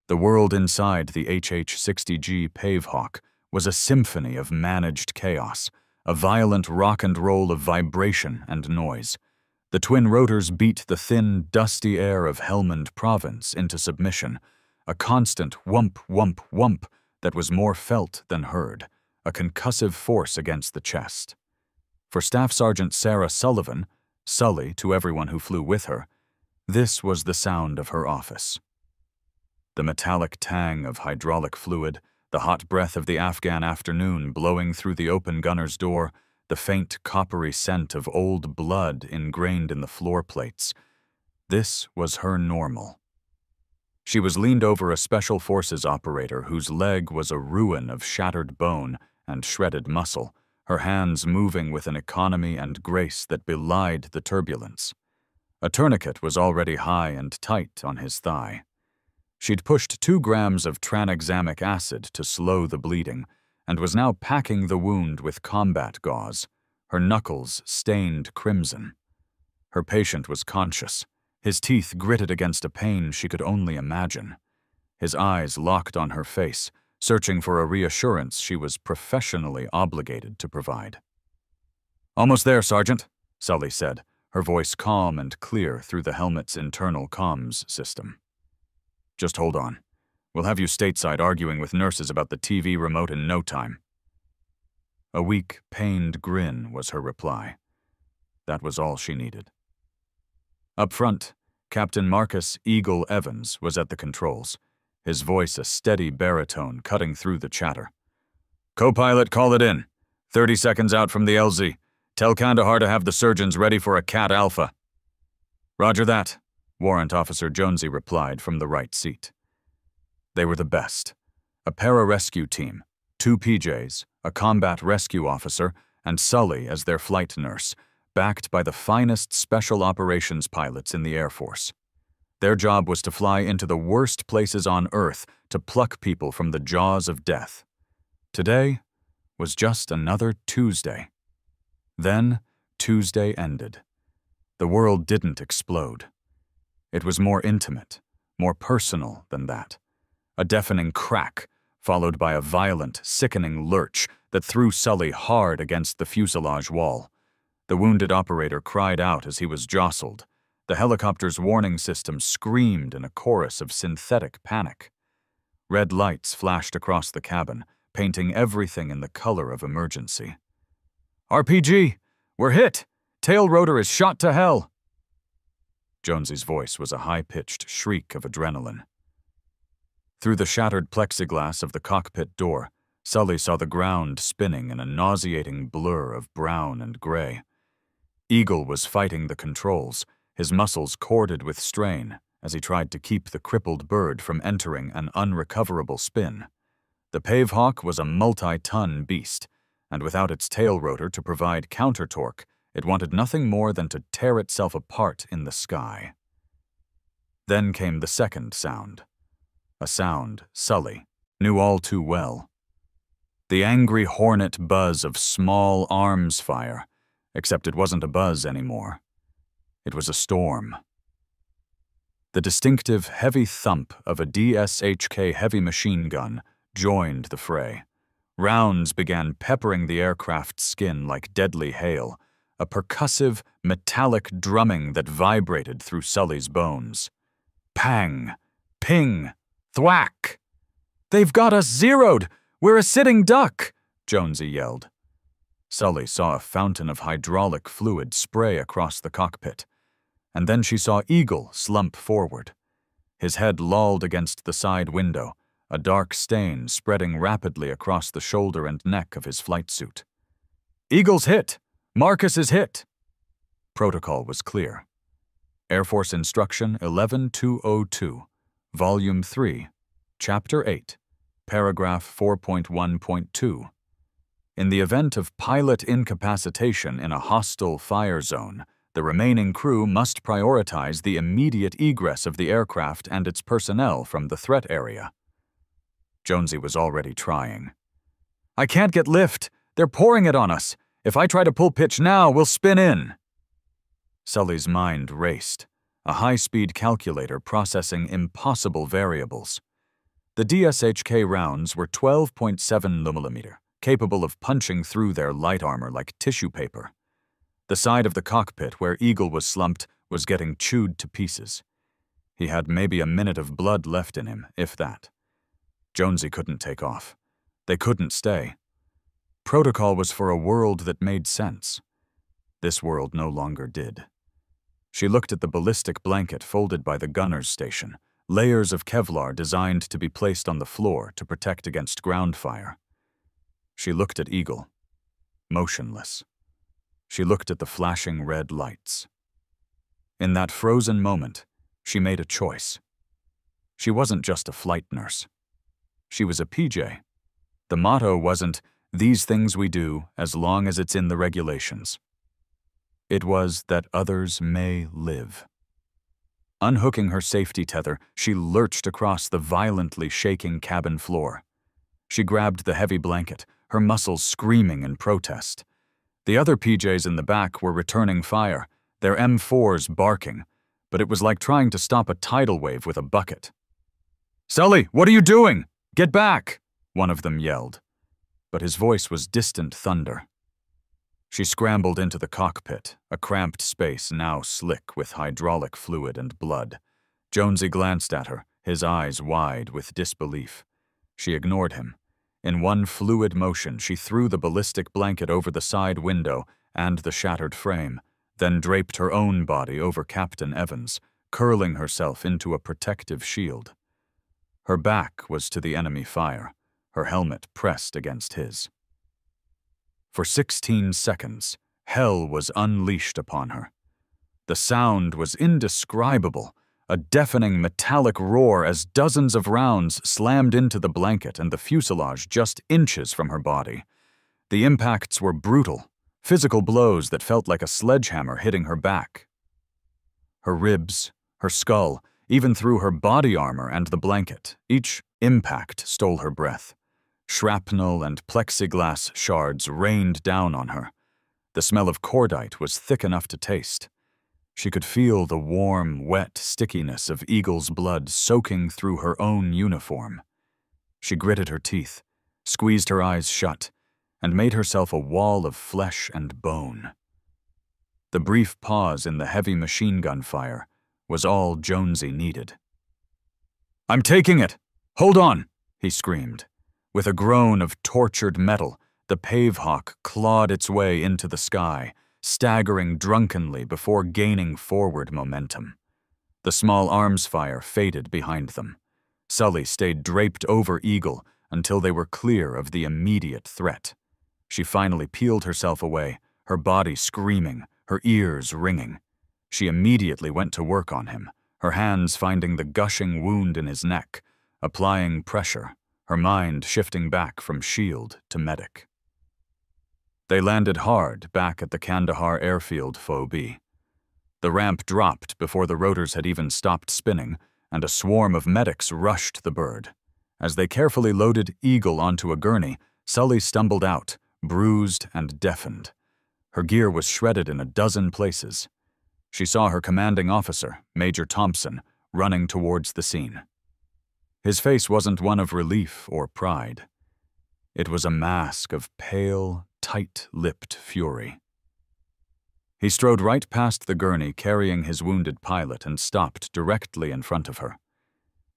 The world inside the HH-60G Pavehawk was a symphony of managed chaos, a violent rock and roll of vibration and noise. The twin rotors beat the thin, dusty air of Helmand Province into submission, a constant whump, whump, whump that was more felt than heard, a concussive force against the chest. For Staff Sergeant Sarah Sullivan, Sully to everyone who flew with her, this was the sound of her office. The metallic tang of hydraulic fluid, the hot breath of the Afghan afternoon blowing through the open gunner's door, the faint coppery scent of old blood ingrained in the floor plates. This was her normal. She was leaned over a Special Forces operator whose leg was a ruin of shattered bone and shredded muscle, her hands moving with an economy and grace that belied the turbulence. A tourniquet was already high and tight on his thigh. She'd pushed 2 grams of tranexamic acid to slow the bleeding, and was now packing the wound with combat gauze, her knuckles stained crimson. Her patient was conscious, his teeth gritted against a pain she could only imagine. His eyes locked on her face, searching for a reassurance she was professionally obligated to provide. "Almost there, Sergeant," Sully said, her voice calm and clear through the helmet's internal comms system. "Just hold on. We'll have you stateside arguing with nurses about the TV remote in no time." A weak, pained grin was her reply. That was all she needed. Up front, Captain Marcus Eagle Evans was at the controls, his voice a steady baritone cutting through the chatter. "Co-pilot, call it in. 30 seconds out from the LZ. Tell Kandahar to have the surgeons ready for a Cat Alpha." "Roger that," Warrant Officer Jonesy replied from the right seat. They were the best. A pararescue team, 2 PJs, a combat rescue officer, and Sully as their flight nurse, backed by the finest special operations pilots in the Air Force. Their job was to fly into the worst places on Earth to pluck people from the jaws of death. Today was just another Tuesday. Then Tuesday ended. The world didn't explode. It was more intimate, more personal than that. A deafening crack, followed by a violent, sickening lurch that threw Sully hard against the fuselage wall. The wounded operator cried out as he was jostled. The helicopter's warning system screamed in a chorus of synthetic panic. Red lights flashed across the cabin, painting everything in the color of emergency. "RPG! We're hit! Tail rotor is shot to hell!" Jonesy's voice was a high-pitched shriek of adrenaline. Through the shattered plexiglass of the cockpit door, Sully saw the ground spinning in a nauseating blur of brown and gray. Eagle was fighting the controls, his muscles corded with strain as he tried to keep the crippled bird from entering an unrecoverable spin. The Pavehawk was a multi-ton beast, and without its tail rotor to provide counter-torque, it wanted nothing more than to tear itself apart in the sky. Then came the second sound. A sound Sully knew all too well. The angry hornet buzz of small arms fire, except it wasn't a buzz anymore. It was a storm. The distinctive heavy thump of a DSHK heavy machine gun joined the fray. Rounds began peppering the aircraft's skin like deadly hail, a percussive, metallic drumming that vibrated through Sully's bones. Pang! Ping! Thwack! "They've got us zeroed! We're a sitting duck!" Jonesy yelled. Sully saw a fountain of hydraulic fluid spray across the cockpit, and then she saw Eagle slump forward. His head lolled against the side window, a dark stain spreading rapidly across the shoulder and neck of his flight suit. "Eagle's hit! Marcus is hit!" Protocol was clear. Air Force Instruction 11202. Volume 3, Chapter 8, Paragraph 4.1.2. In the event of pilot incapacitation in a hostile fire zone, the remaining crew must prioritize the immediate egress of the aircraft and its personnel from the threat area. Jonesy was already trying. "I can't get lift. They're pouring it on us. If I try to pull pitch now, we'll spin in." Sully's mind raced, a high-speed calculator processing impossible variables. The DSHK rounds were 12.7mm, capable of punching through their light armor like tissue paper. The side of the cockpit where Eagle was slumped was getting chewed to pieces. He had maybe a minute of blood left in him, if that. Jonesy couldn't take off. They couldn't stay. Protocol was for a world that made sense. This world no longer did. She looked at the ballistic blanket folded by the gunner's station, layers of Kevlar designed to be placed on the floor to protect against ground fire. She looked at Eagle, motionless. She looked at the flashing red lights. In that frozen moment, she made a choice. She wasn't just a flight nurse. She was a PJ. The motto wasn't, "These things we do as long as it's in the regulations." It was that others may live. Unhooking her safety tether, she lurched across the violently shaking cabin floor. She grabbed the heavy blanket, her muscles screaming in protest. The other PJs in the back were returning fire, their M4s barking, but it was like trying to stop a tidal wave with a bucket. "Sully, what are you doing? Get back!" one of them yelled. But his voice was distant thunder. She scrambled into the cockpit, a cramped space now slick with hydraulic fluid and blood. Jonesy glanced at her, his eyes wide with disbelief. She ignored him. In one fluid motion, she threw the ballistic blanket over the side window and the shattered frame, then draped her own body over Captain Evans, curling herself into a protective shield. Her back was to the enemy fire, her helmet pressed against his. For 16 seconds, hell was unleashed upon her. The sound was indescribable, a deafening metallic roar as dozens of rounds slammed into the blanket and the fuselage just inches from her body. The impacts were brutal, physical blows that felt like a sledgehammer hitting her back. Her ribs, her skull, even through her body armor and the blanket, each impact stole her breath. Shrapnel and plexiglass shards rained down on her. The smell of cordite was thick enough to taste. She could feel the warm, wet stickiness of Eagle's blood soaking through her own uniform. She gritted her teeth, squeezed her eyes shut, and made herself a wall of flesh and bone. The brief pause in the heavy machine gun fire was all Jonesy needed. "I'm taking it! Hold on!" he screamed. With a groan of tortured metal, the Pavehawk clawed its way into the sky, staggering drunkenly before gaining forward momentum. The small arms fire faded behind them. Sully stayed draped over Eagle until they were clear of the immediate threat. She finally peeled herself away, her body screaming, her ears ringing. She immediately went to work on him, her hands finding the gushing wound in his neck, applying pressure, her mind shifting back from shield to medic. They landed hard back at the Kandahar airfield Foe B. The ramp dropped before the rotors had even stopped spinning, and a swarm of medics rushed the bird. As they carefully loaded Eagle onto a gurney, Sully stumbled out, bruised and deafened. Her gear was shredded in a dozen places. She saw her commanding officer, Major Thompson, running towards the scene. His face wasn't one of relief or pride. It was a mask of pale, tight-lipped fury. He strode right past the gurney carrying his wounded pilot and stopped directly in front of her.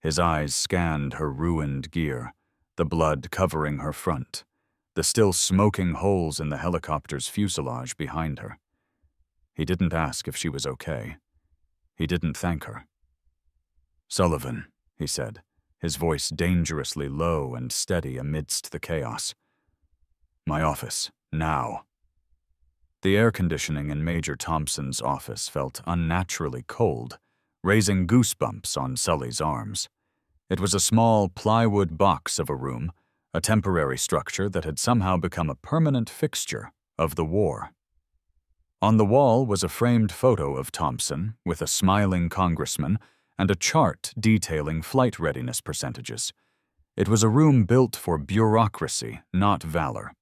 His eyes scanned her ruined gear, the blood covering her front, the still smoking holes in the helicopter's fuselage behind her. He didn't ask if she was okay. He didn't thank her. "Sullivan," he said, his voice dangerously low and steady amidst the chaos. "My office, now." The air conditioning in Major Thompson's office felt unnaturally cold, raising goosebumps on Sully's arms. It was a small plywood box of a room, a temporary structure that had somehow become a permanent fixture of the war. On the wall was a framed photo of Thompson with a smiling congressman and a chart detailing flight readiness percentages. It was a room built for bureaucracy, not valor.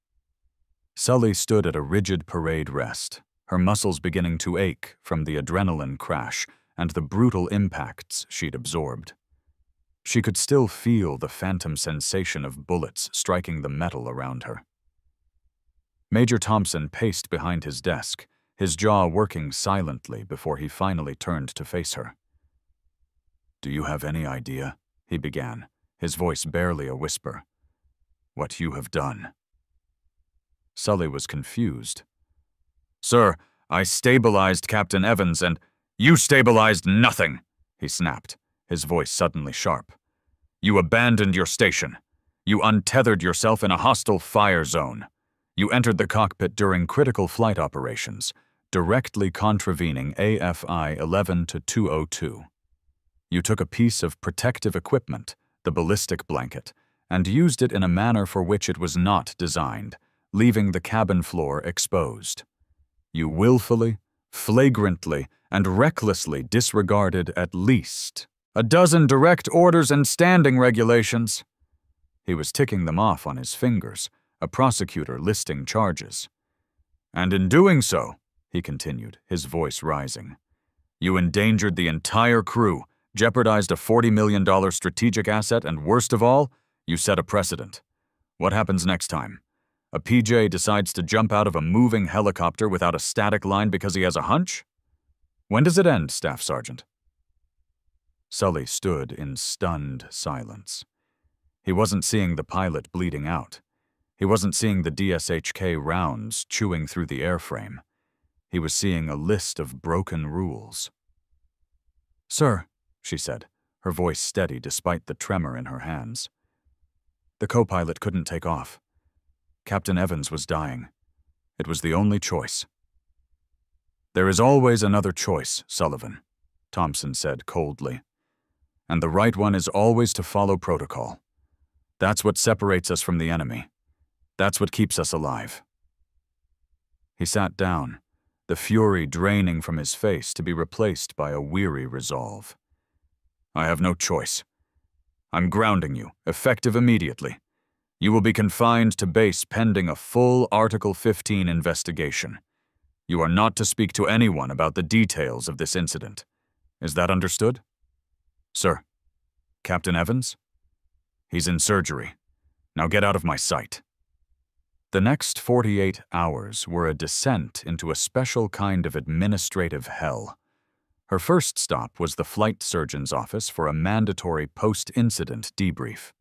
Sully stood at a rigid parade rest, her muscles beginning to ache from the adrenaline crash and the brutal impacts she'd absorbed. She could still feel the phantom sensation of bullets striking the metal around her. Major Thompson paced behind his desk, his jaw working silently before he finally turned to face her. "Do you have any idea," he began, his voice barely a whisper, "what you have done?" Sully was confused. "Sir, I stabilized Captain Evans and—" "You stabilized nothing," he snapped, his voice suddenly sharp. "You abandoned your station. You untethered yourself in a hostile fire zone. You entered the cockpit during critical flight operations, directly contravening AFI 11-202. You took a piece of protective equipment, the ballistic blanket, and used it in a manner for which it was not designed, leaving the cabin floor exposed. You willfully, flagrantly, and recklessly disregarded at least a dozen direct orders and standing regulations." He was ticking them off on his fingers, a prosecutor listing charges. "And in doing so," he continued, his voice rising, "you endangered the entire crew, jeopardized a $40 million strategic asset, and worst of all, you set a precedent. What happens next time? A PJ decides to jump out of a moving helicopter without a static line because he has a hunch? When does it end, Staff Sergeant?" Sully stood in stunned silence. He wasn't seeing the pilot bleeding out. He wasn't seeing the DSHK rounds chewing through the airframe. He was seeing a list of broken rules. "Sir," she said, her voice steady despite the tremor in her hands. "The co-pilot couldn't take off. Captain Evans was dying. It was the only choice." "There is always another choice, Sullivan," Thompson said coldly. "And the right one is always to follow protocol. That's what separates us from the enemy. That's what keeps us alive." He sat down, the fury draining from his face to be replaced by a weary resolve. "I have no choice. I'm grounding you, effective immediately. You will be confined to base pending a full Article 15 investigation. You are not to speak to anyone about the details of this incident. Is that understood?" "Sir." "Captain Evans?" "He's in surgery. Now get out of my sight." The next 48 hours were a descent into a special kind of administrative hell. Her first stop was the flight surgeon's office for a mandatory post-incident debrief.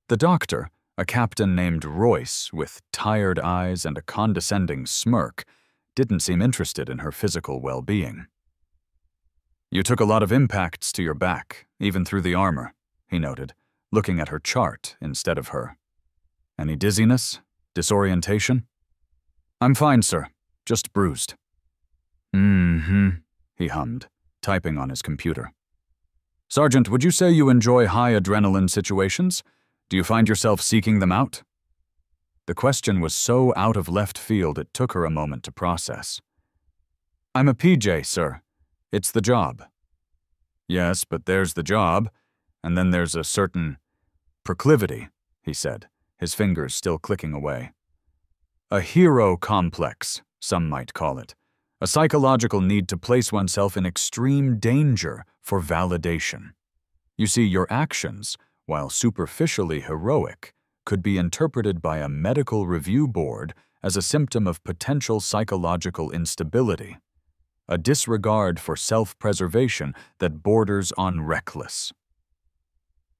The doctor, a captain named Royce with tired eyes and a condescending smirk, didn't seem interested in her physical well-being. "You took a lot of impacts to your back, even through the armor," he noted, looking at her chart instead of her. "Any dizziness? Disorientation?" "I'm fine, sir. Just bruised." He hummed, typing on his computer. "Sergeant, would you say you enjoy high adrenaline situations? Do you find yourself seeking them out?" The question was so out of left field it took her a moment to process. "I'm a PJ, sir. It's the job." "Yes, but there's the job, and then there's a certain proclivity," he said, his fingers still clicking away. "A hero complex, some might call it. A psychological need to place oneself in extreme danger for validation. You see, your actions, while superficially heroic, could be interpreted by a medical review board as a symptom of potential psychological instability, a disregard for self-preservation that borders on reckless."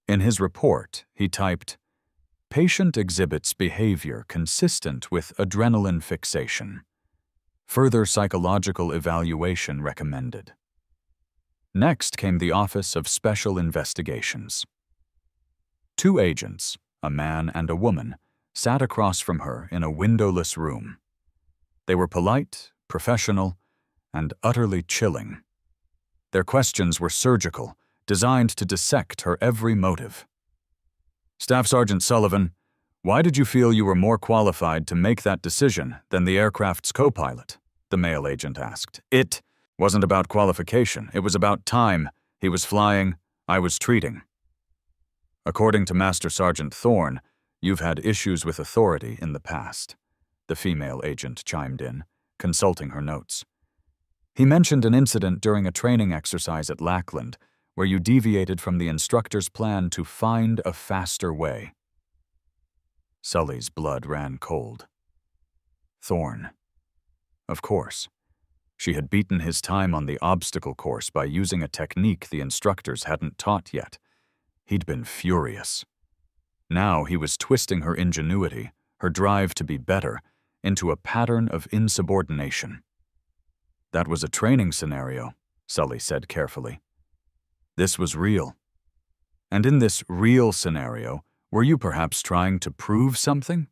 In his report, he typed, "Patient exhibits behavior consistent with adrenaline fixation. Further psychological evaluation recommended." Next came the Office of Special Investigations. Two agents, a man and a woman, sat across from her in a windowless room. They were polite, professional, and utterly chilling. Their questions were surgical, designed to dissect her every motive. "Staff Sergeant Sullivan, why did you feel you were more qualified to make that decision than the aircraft's co-pilot?" the male agent asked. "It wasn't about qualification. It was about time. He was flying. I was treating." "According to Master Sergeant Thorne, you've had issues with authority in the past," the female agent chimed in, consulting her notes. He mentioned an incident during a training exercise at Lackland, where you deviated from the instructor's plan to find a faster way. Sully's blood ran cold. Thorn. Of course. She had beaten his time on the obstacle course by using a technique the instructors hadn't taught yet. He'd been furious. Now he was twisting her ingenuity, her drive to be better, into a pattern of insubordination. That was a training scenario, Sully said carefully. This was real. And in this real scenario, were you perhaps trying to prove something?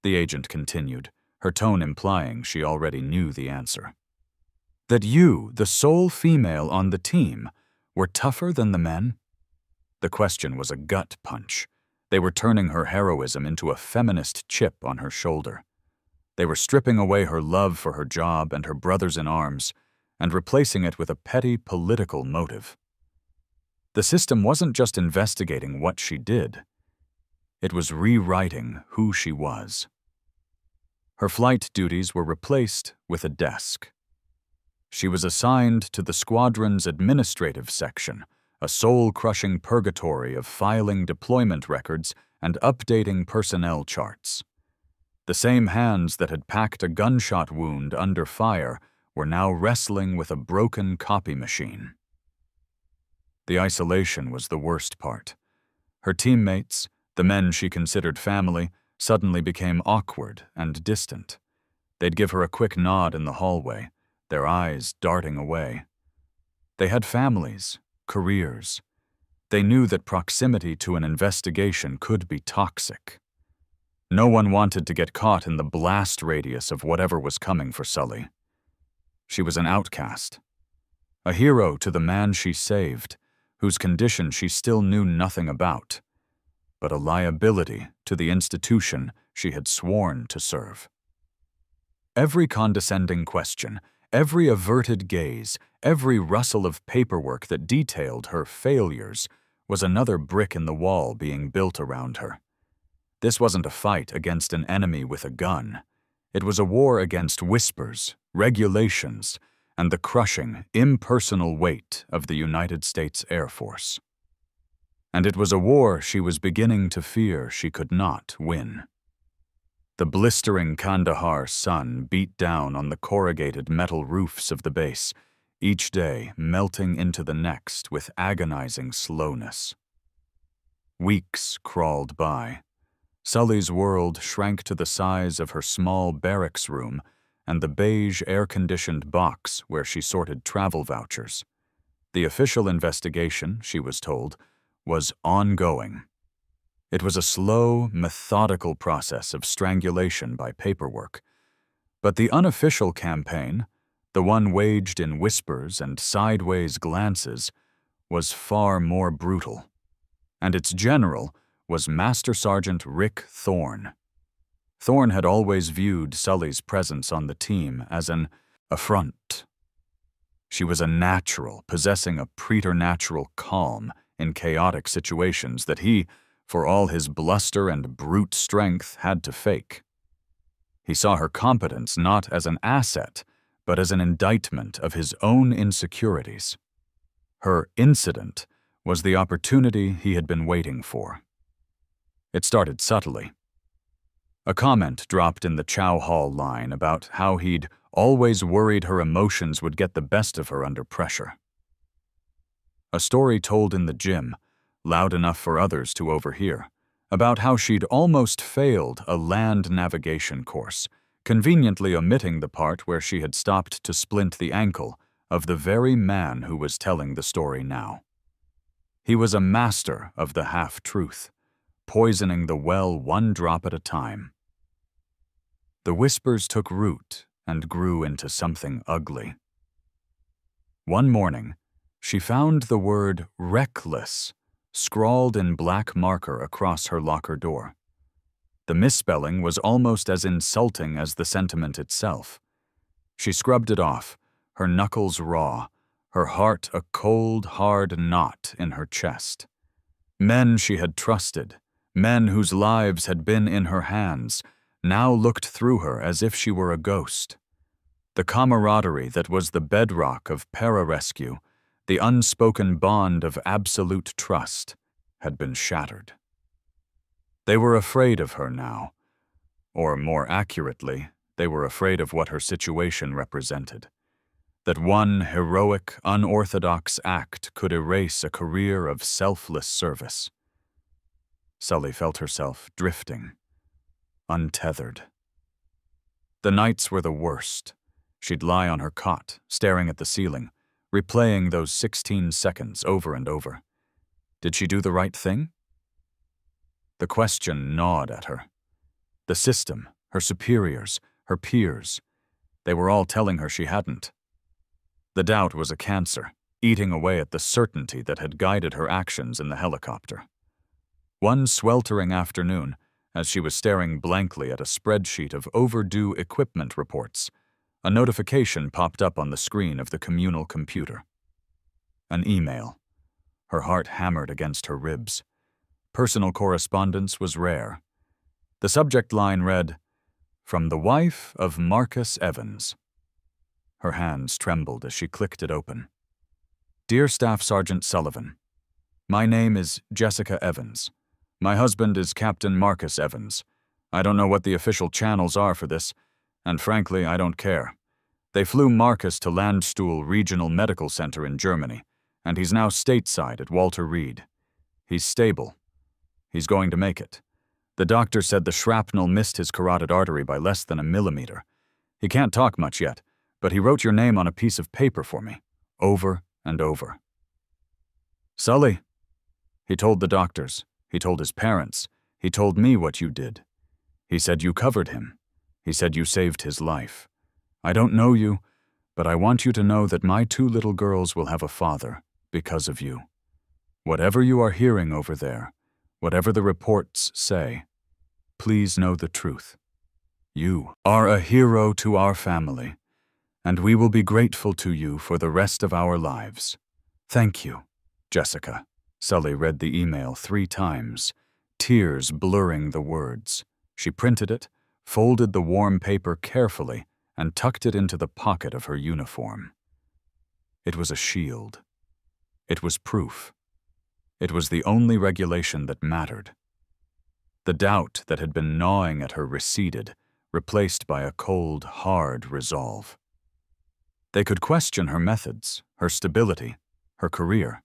The agent continued, her tone implying she already knew the answer. That you, the sole female on the team, were tougher than the men? The question was a gut punch. They were turning her heroism into a feminist chip on her shoulder. They were stripping away her love for her job and her brothers in arms and replacing it with a petty political motive. The system wasn't just investigating what she did. It was rewriting who she was. Her flight duties were replaced with a desk. She was assigned to the squadron's administrative section, a soul-crushing purgatory of filing deployment records and updating personnel charts. The same hands that had packed a gunshot wound under fire were now wrestling with a broken copy machine. The isolation was the worst part. Her teammates, the men she considered family, suddenly became awkward and distant. They'd give her a quick nod in the hallway, their eyes darting away. They had families, careers. They knew that proximity to an investigation could be toxic. No one wanted to get caught in the blast radius of whatever was coming for Sully. She was an outcast, a hero to the man she saved, whose condition she still knew nothing about, but a liability to the institution she had sworn to serve. Every condescending question, every averted gaze, every rustle of paperwork that detailed her failures was another brick in the wall being built around her. This wasn't a fight against an enemy with a gun. It was a war against whispers, regulations, and the crushing, impersonal weight of the United States Air Force. And it was a war she was beginning to fear she could not win. The blistering Kandahar sun beat down on the corrugated metal roofs of the base, each day melting into the next with agonizing slowness. Weeks crawled by. Sully's world shrank to the size of her small barracks room and the beige air-conditioned box where she sorted travel vouchers. The official investigation, she was told, was ongoing. It was a slow, methodical process of strangulation by paperwork. But the unofficial campaign, the one waged in whispers and sideways glances, was far more brutal. And its general was Master Sergeant Rick Thorn. Thorn had always viewed Sully's presence on the team as an affront. She was a natural, possessing a preternatural calm in chaotic situations that he, for all his bluster and brute strength, had to fake. He saw her competence not as an asset, but as an indictment of his own insecurities. Her incident was the opportunity he had been waiting for. It started subtly. A comment dropped in the Chow Hall line about how he'd always worried her emotions would get the best of her under pressure. A story told in the gym, loud enough for others to overhear, about how she'd almost failed a land navigation course, conveniently omitting the part where she had stopped to splint the ankle of the very man who was telling the story now. He was a master of the half-truth, poisoning the well one drop at a time. The whispers took root and grew into something ugly. One morning, she found the word reckless scrawled in black marker across her locker door. The misspelling was almost as insulting as the sentiment itself. She scrubbed it off, her knuckles raw, her heart a cold, hard knot in her chest. Men she had trusted, men whose lives had been in her hands, now looked through her as if she were a ghost. The camaraderie that was the bedrock of pararescue, The unspoken bond of absolute trust had been shattered. They were afraid of her now, or more accurately, they were afraid of what her situation represented. That one heroic, unorthodox act could erase a career of selfless service. Sully felt herself drifting, untethered. The nights were the worst. She'd lie on her cot, staring at the ceiling, replaying those 16 seconds over and over. Did she do the right thing? The question gnawed at her. The system, her superiors, her peers, they were all telling her she hadn't. The doubt was a cancer, eating away at the certainty that had guided her actions in the helicopter. One sweltering afternoon, as she was staring blankly at a spreadsheet of overdue equipment reports, a notification popped up on the screen of the communal computer. An email. Her heart hammered against her ribs. Personal correspondence was rare. The subject line read, "From the wife of Marcus Evans." Her hands trembled as she clicked it open. "Dear Staff Sergeant Sullivan, my name is Jessica Evans. My husband is Captain Marcus Evans. I don't know what the official channels are for this, and frankly, I don't care. They flew Marcus to Landstuhl Regional Medical Center in Germany, and he's now stateside at Walter Reed. He's stable. He's going to make it. The doctor said the shrapnel missed his carotid artery by less than a millimeter. He can't talk much yet, but he wrote your name on a piece of paper for me, over and over." "Sully," he told the doctors, he told his parents, he told me what you did. He said you covered him. He said you saved his life. I don't know you, but I want you to know that my 2 little girls will have a father because of you. Whatever you are hearing over there, whatever the reports say, please know the truth. You are a hero to our family, and we will be grateful to you for the rest of our lives. Thank you, Jessica." Sully read the email 3 times, tears blurring the words. She printed it, folded the warm paper carefully, and tucked it into the pocket of her uniform. It was a shield. It was proof. It was the only regulation that mattered. The doubt that had been gnawing at her receded, replaced by a cold, hard resolve. They could question her methods, her stability, her career.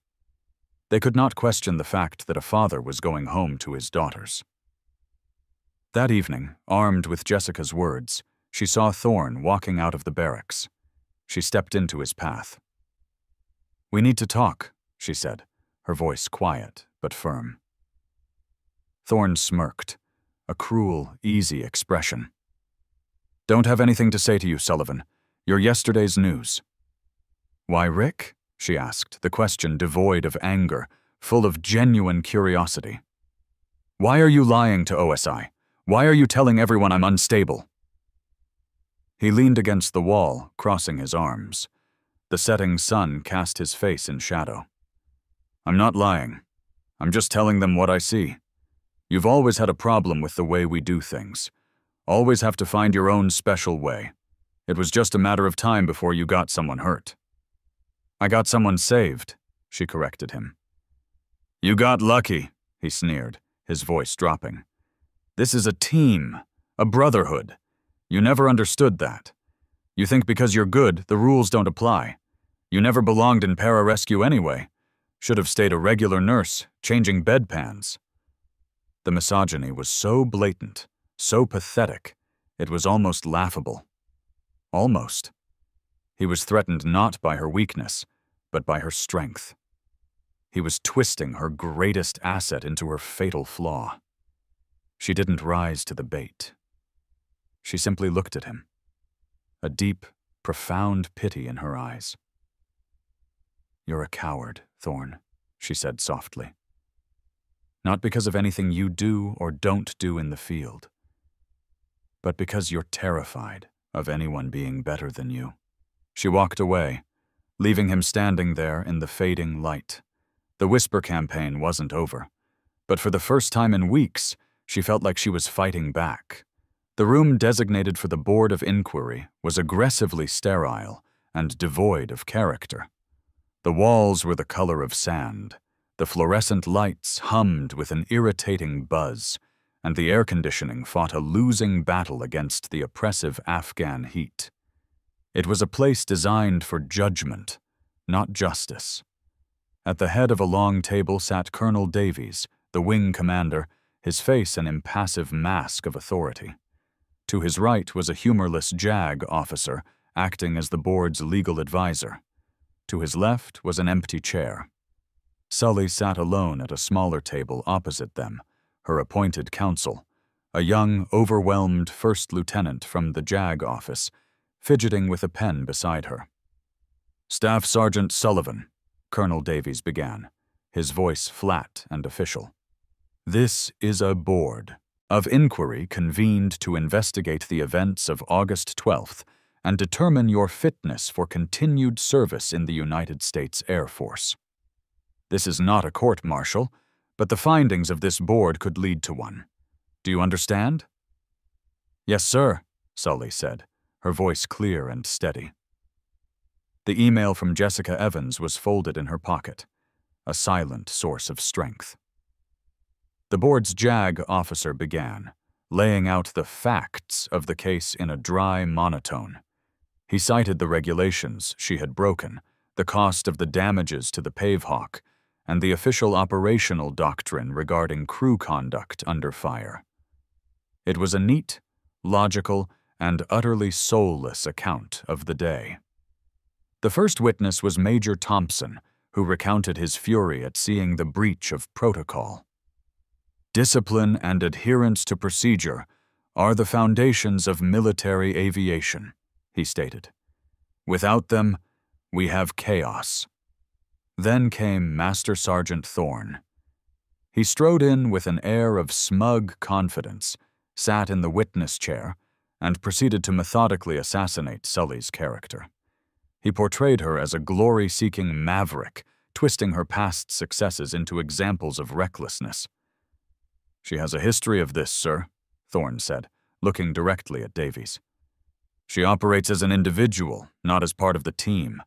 They could not question the fact that a father was going home to his daughters. That evening, armed with Jessica's words, she saw Thorne walking out of the barracks. She stepped into his path. "We need to talk," she said, her voice quiet but firm. Thorne smirked, a cruel, easy expression. "Don't have anything to say to you, Sullivan. You're yesterday's news." "Why, Rick?" she asked, the question devoid of anger, full of genuine curiosity. "Why are you lying to OSI? Why are you telling everyone I'm unstable?" He leaned against the wall, crossing his arms. The setting sun cast his face in shadow. "I'm not lying. I'm just telling them what I see. You've always had a problem with the way we do things. Always have to find your own special way. It was just a matter of time before you got someone hurt." "I got someone saved," she corrected him. "You got lucky," he sneered, his voice dropping. "This is a team, a brotherhood. You never understood that. You think because you're good, the rules don't apply. You never belonged in pararescue anyway. Should have stayed a regular nurse, changing bedpans." The misogyny was so blatant, so pathetic, it was almost laughable. Almost. He was threatened not by her weakness, but by her strength. He was twisting her greatest asset into her fatal flaw. She didn't rise to the bait. She simply looked at him, a deep, profound pity in her eyes. "You're a coward, Thorne," she said softly. "Not because of anything you do or don't do in the field, but because you're terrified of anyone being better than you." She walked away, leaving him standing there in the fading light. The whisper campaign wasn't over, but for the first time in weeks, she felt like she was fighting back. The room designated for the Board of Inquiry was aggressively sterile and devoid of character. The walls were the color of sand, the fluorescent lights hummed with an irritating buzz, and the air conditioning fought a losing battle against the oppressive Afghan heat. It was a place designed for judgment, not justice. At the head of a long table sat Colonel Davies, the wing commander, his face an impassive mask of authority. To his right was a humorless JAG officer acting as the board's legal advisor. To his left was an empty chair. Sully sat alone at a smaller table opposite them, her appointed counsel, a young, overwhelmed first lieutenant from the JAG office, fidgeting with a pen beside her. "Staff Sergeant Sullivan," Colonel Davies began, his voice flat and official. "This is a board of inquiry convened to investigate the events of August 12th and determine your fitness for continued service in the United States Air Force. This is not a court-martial, but the findings of this board could lead to one. Do you understand?" "Yes, sir," Sully said, her voice clear and steady. The email from Jessica Evans was folded in her pocket, a silent source of strength. The board's JAG officer began, laying out the facts of the case in a dry monotone. He cited the regulations she had broken, the cost of the damages to the Pavehawk, and the official operational doctrine regarding crew conduct under fire. It was a neat, logical, and utterly soulless account of the day. The first witness was Major Thompson, who recounted his fury at seeing the breach of protocol. "Discipline and adherence to procedure are the foundations of military aviation," he stated. "Without them, we have chaos." Then came Master Sergeant Thorne. He strode in with an air of smug confidence, sat in the witness chair, and proceeded to methodically assassinate Sully's character. He portrayed her as a glory-seeking maverick, twisting her past successes into examples of recklessness. "She has a history of this, sir," Thorne said, looking directly at Davies. "She operates as an individual, not as part of the team.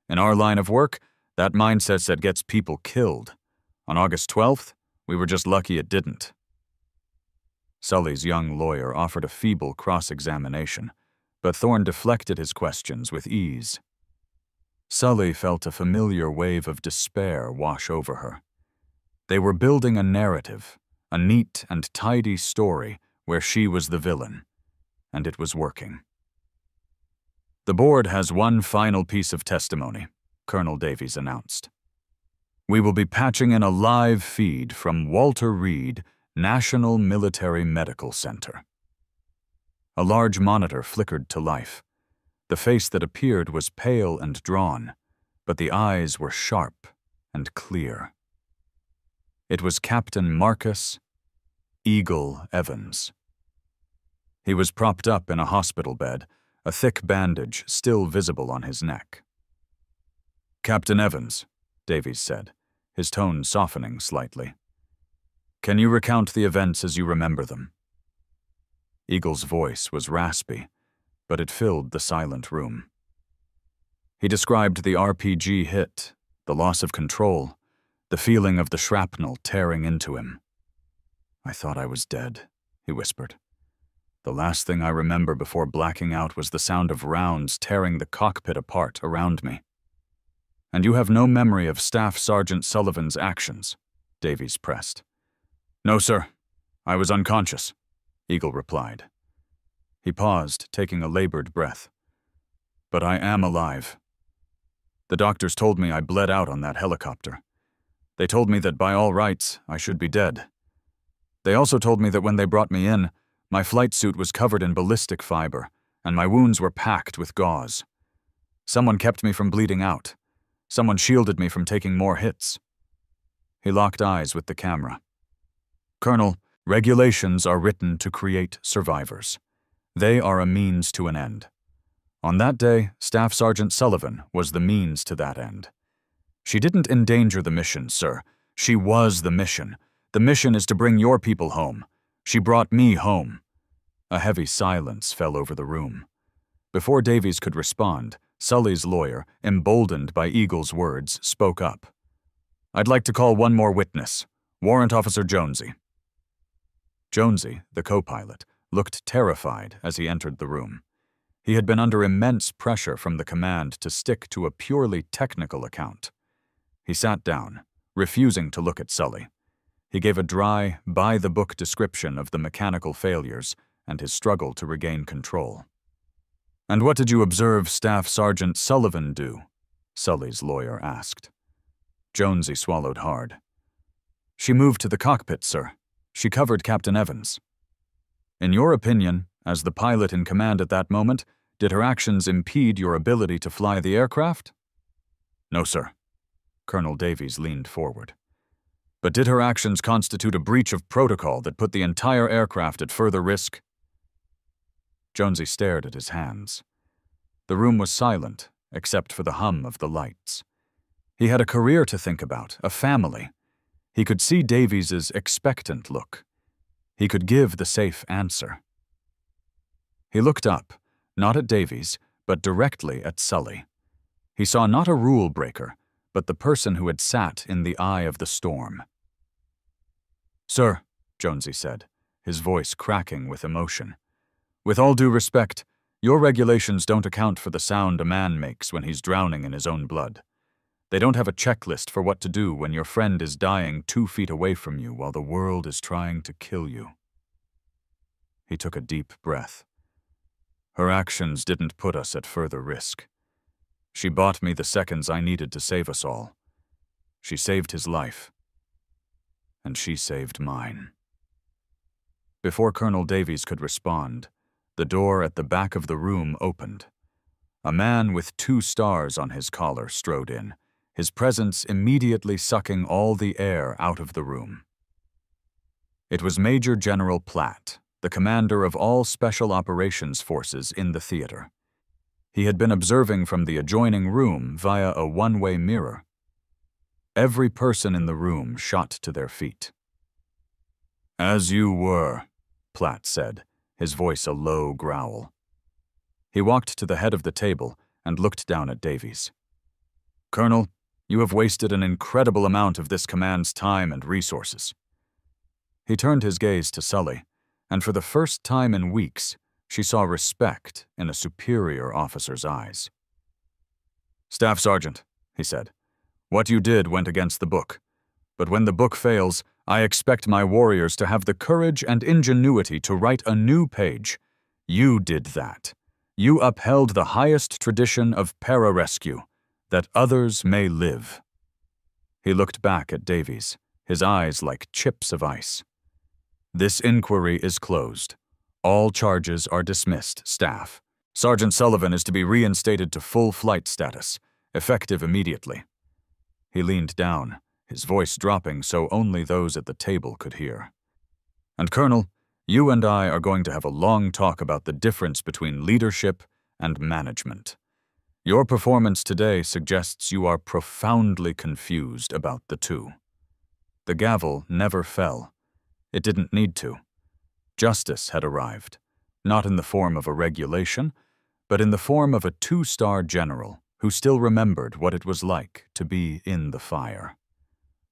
In our line of work, that mindset that gets people killed. On August 12th, we were just lucky it didn't." Sully's young lawyer offered a feeble cross-examination, but Thorne deflected his questions with ease. Sully felt a familiar wave of despair wash over her. They were building a narrative, a neat and tidy story where she was the villain, and it was working. "The board has one final piece of testimony," Colonel Davies announced. "We will be patching in a live feed from Walter Reed National Military Medical Center." A large monitor flickered to life. The face that appeared was pale and drawn, but the eyes were sharp and clear. It was Captain Marcus Eagle Evans. He was propped up in a hospital bed, a thick bandage still visible on his neck. "Captain Evans," Davies said, his tone softening slightly. "Can you recount the events as you remember them?" Eagle's voice was raspy, but it filled the silent room. He described the RPG hit, the loss of control, the feeling of the shrapnel tearing into him. "I thought I was dead," he whispered. "The last thing I remember before blacking out was the sound of rounds tearing the cockpit apart around me." "And you have no memory of Staff Sergeant Sullivan's actions?" Davies pressed. "No, sir. I was unconscious," Eagle replied. He paused, taking a labored breath. "But I am alive. The doctors told me I bled out on that helicopter. They told me that by all rights, I should be dead. They also told me that when they brought me in, my flight suit was covered in ballistic fiber, and my wounds were packed with gauze. Someone kept me from bleeding out. Someone shielded me from taking more hits." He locked eyes with the camera. "Colonel, regulations are written to create survivors. They are a means to an end. On that day, Staff Sergeant Sullivan was the means to that end. She didn't endanger the mission, sir. She was the mission. The mission is to bring your people home. She brought me home." A heavy silence fell over the room. Before Davies could respond, Sully's lawyer, emboldened by Eagle's words, spoke up. "I'd like to call one more witness, Warrant Officer Jonesy." Jonesy, the co-pilot, looked terrified as he entered the room. He had been under immense pressure from the command to stick to a purely technical account. He sat down, refusing to look at Sully. He gave a dry, by-the-book description of the mechanical failures and his struggle to regain control. "And what did you observe Staff Sergeant Sullivan do?" Sully's lawyer asked. Jonesy swallowed hard. "She moved to the cockpit, sir. She covered Captain Evans." "In your opinion, as the pilot in command at that moment, did her actions impede your ability to fly the aircraft?" "No, sir." Colonel Davies leaned forward. "But did her actions constitute a breach of protocol that put the entire aircraft at further risk?" Jonesy stared at his hands. The room was silent, except for the hum of the lights. He had a career to think about, a family. He could see Davies's expectant look. He could give the safe answer. He looked up, not at Davies, but directly at Sully. He saw not a rule breaker, but the person who had sat in the eye of the storm. "Sir," Jonesy said, his voice cracking with emotion, "with all due respect, your regulations don't account for the sound a man makes when he's drowning in his own blood. They don't have a checklist for what to do when your friend is dying 2 feet away from you while the world is trying to kill you." He took a deep breath. "Her actions didn't put us at further risk. She bought me the seconds I needed to save us all. She saved his life. And she saved mine." Before Colonel Davies could respond, the door at the back of the room opened. A man with 2 stars on his collar strode in, his presence immediately sucking all the air out of the room. It was Major General Platt, the commander of all Special Operations Forces in the theater. He had been observing from the adjoining room via a one-way mirror. Every person in the room shot to their feet. "As you were," Platt said, his voice a low growl. He walked to the head of the table and looked down at Davies. "Colonel, you have wasted an incredible amount of this command's time and resources." He turned his gaze to Sully, and for the first time in weeks, she saw respect in a superior officer's eyes. "Staff Sergeant," he said, "what you did went against the book. But when the book fails, I expect my warriors to have the courage and ingenuity to write a new page. You did that. You upheld the highest tradition of pararescue, that others may live." He looked back at Davies, his eyes like chips of ice. "This inquiry is closed. All charges are dismissed, staff. Sergeant Sullivan is to be reinstated to full flight status, effective immediately." He leaned down, his voice dropping so only those at the table could hear. "And Colonel, you and I are going to have a long talk about the difference between leadership and management. Your performance today suggests you are profoundly confused about the two." The gavel never fell. It didn't need to. Justice had arrived, not in the form of a regulation, but in the form of a 2-star general who still remembered what it was like to be in the fire.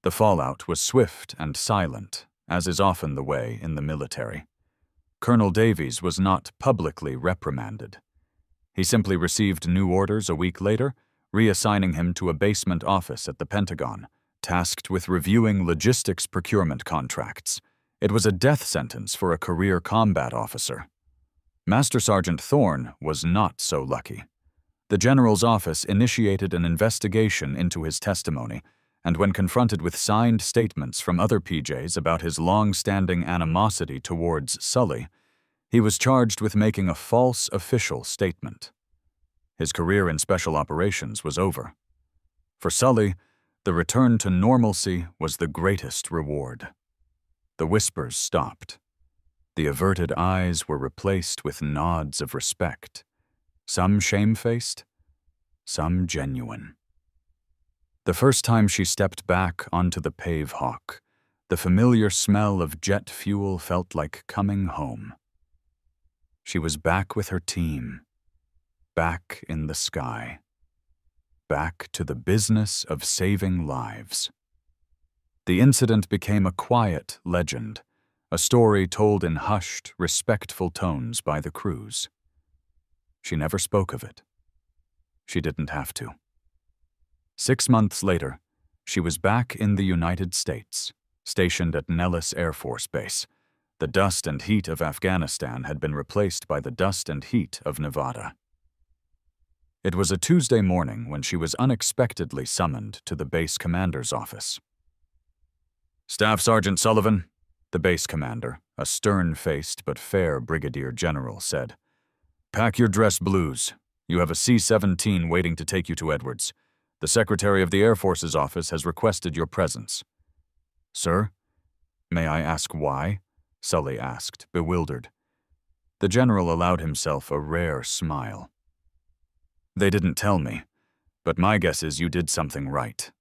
The fallout was swift and silent, as is often the way in the military. Colonel Davies was not publicly reprimanded. He simply received new orders a week later, reassigning him to a basement office at the Pentagon, tasked with reviewing logistics procurement contracts. It was a death sentence for a career combat officer. Master Sergeant Thorne was not so lucky. The general's office initiated an investigation into his testimony, and when confronted with signed statements from other PJs about his long-standing animosity towards Sully, he was charged with making a false official statement. His career in special operations was over. For Sully, the return to normalcy was the greatest reward. The whispers stopped. The averted eyes were replaced with nods of respect, some shamefaced, some genuine. The first time she stepped back onto the Pave Hawk, the familiar smell of jet fuel felt like coming home. She was back with her team, back in the sky. Back to the business of saving lives. The incident became a quiet legend, a story told in hushed, respectful tones by the crews. She never spoke of it. She didn't have to. 6 months later, she was back in the United States, stationed at Nellis Air Force Base. The dust and heat of Afghanistan had been replaced by the dust and heat of Nevada. It was a Tuesday morning when she was unexpectedly summoned to the base commander's office. "Staff Sergeant Sullivan," the base commander, a stern-faced but fair brigadier general, said, "Pack your dress blues. You have a C-17 waiting to take you to Edwards. The Secretary of the Air Force's office has requested your presence." "Sir? May I ask why?" Sully asked, bewildered. The general allowed himself a rare smile. "They didn't tell me, but my guess is you did something right."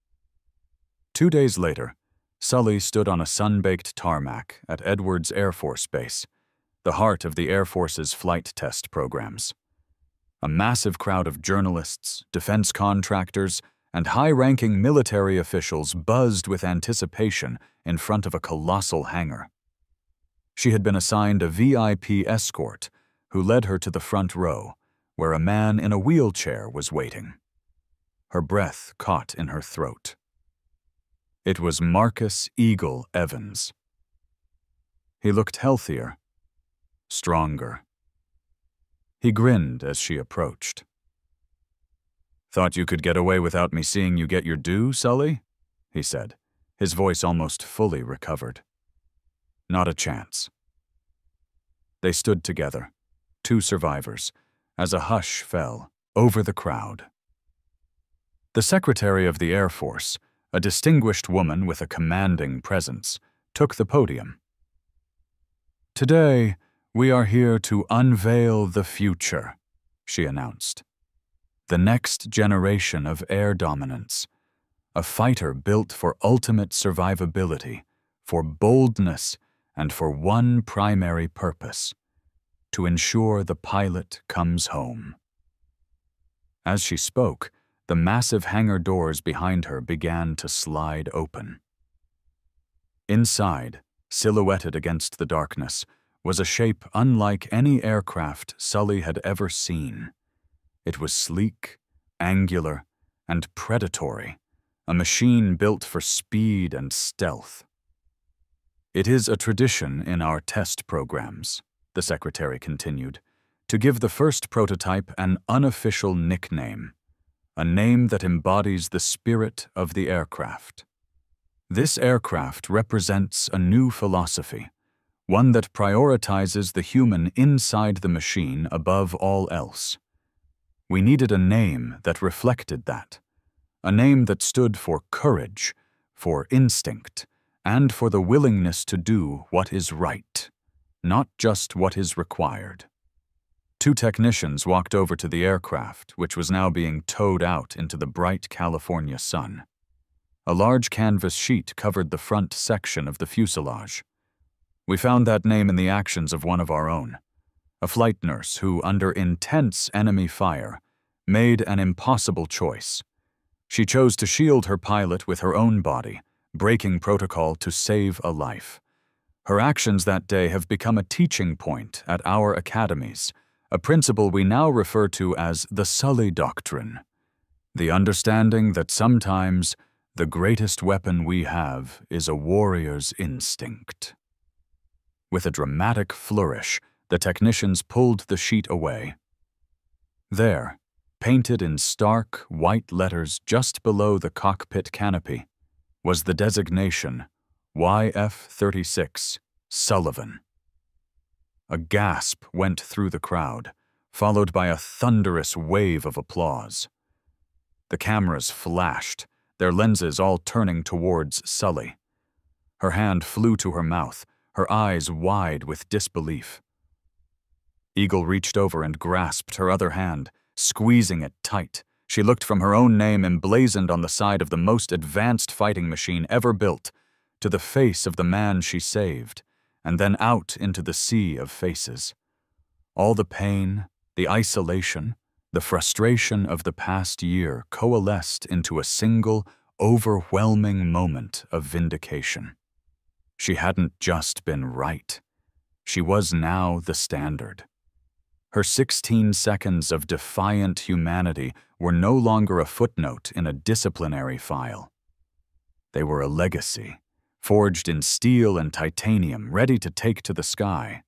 2 days later, Sully stood on a sun-baked tarmac at Edwards Air Force Base, the heart of the Air Force's flight test programs. A massive crowd of journalists, defense contractors, and high-ranking military officials buzzed with anticipation in front of a colossal hangar. She had been assigned a VIP escort who led her to the front row, where a man in a wheelchair was waiting. Her breath caught in her throat. It was Marcus Eagle Evans. He looked healthier, stronger. He grinned as she approached. "Thought you could get away without me seeing you get your due, Sully?" he said, his voice almost fully recovered. "Not a chance." They stood together, 2 survivors, as a hush fell over the crowd. The Secretary of the Air Force, a distinguished woman with a commanding presence, took the podium. "Today, we are here to unveil the future," she announced. "The next generation of air dominance, a fighter built for ultimate survivability, for boldness, and for one primary purpose: to ensure the pilot comes home." As she spoke, the massive hangar doors behind her began to slide open. Inside, silhouetted against the darkness, was a shape unlike any aircraft Sully had ever seen. It was sleek, angular, and predatory, a machine built for speed and stealth. "It is a tradition in our test programs," the Secretary continued, "to give the first prototype an unofficial nickname, a name that embodies the spirit of the aircraft. This aircraft represents a new philosophy, one that prioritizes the human inside the machine above all else. We needed a name that reflected that, a name that stood for courage, for instinct, and for the willingness to do what is right, not just what is required." 2 technicians walked over to the aircraft, which was now being towed out into the bright California sun. A large canvas sheet covered the front section of the fuselage. "We found that name in the actions of one of our own, a flight nurse who, under intense enemy fire, made an impossible choice. She chose to shield her pilot with her own body, breaking protocol to save a life. Her actions that day have become a teaching point at our academies, a principle we now refer to as the Sully Doctrine, the understanding that sometimes the greatest weapon we have is a warrior's instinct." With a dramatic flourish, the technicians pulled the sheet away. There, painted in stark, white letters just below the cockpit canopy, was the designation YF-36 Sullivan. A gasp went through the crowd, followed by a thunderous wave of applause. The cameras flashed, their lenses all turning towards Sully. Her hand flew to her mouth, her eyes wide with disbelief. Eagle reached over and grasped her other hand, squeezing it tight. She looked from her own name emblazoned on the side of the most advanced fighting machine ever built, to the face of the man she saved, and then out into the sea of faces. All the pain, the isolation, The frustration of the past year coalesced into a single, overwhelming moment of vindication. She hadn't just been right. She was now the standard. Her 16 seconds of defiant humanity were no longer a footnote in a disciplinary file. They were a legacy, forged in steel and titanium, ready to take to the sky.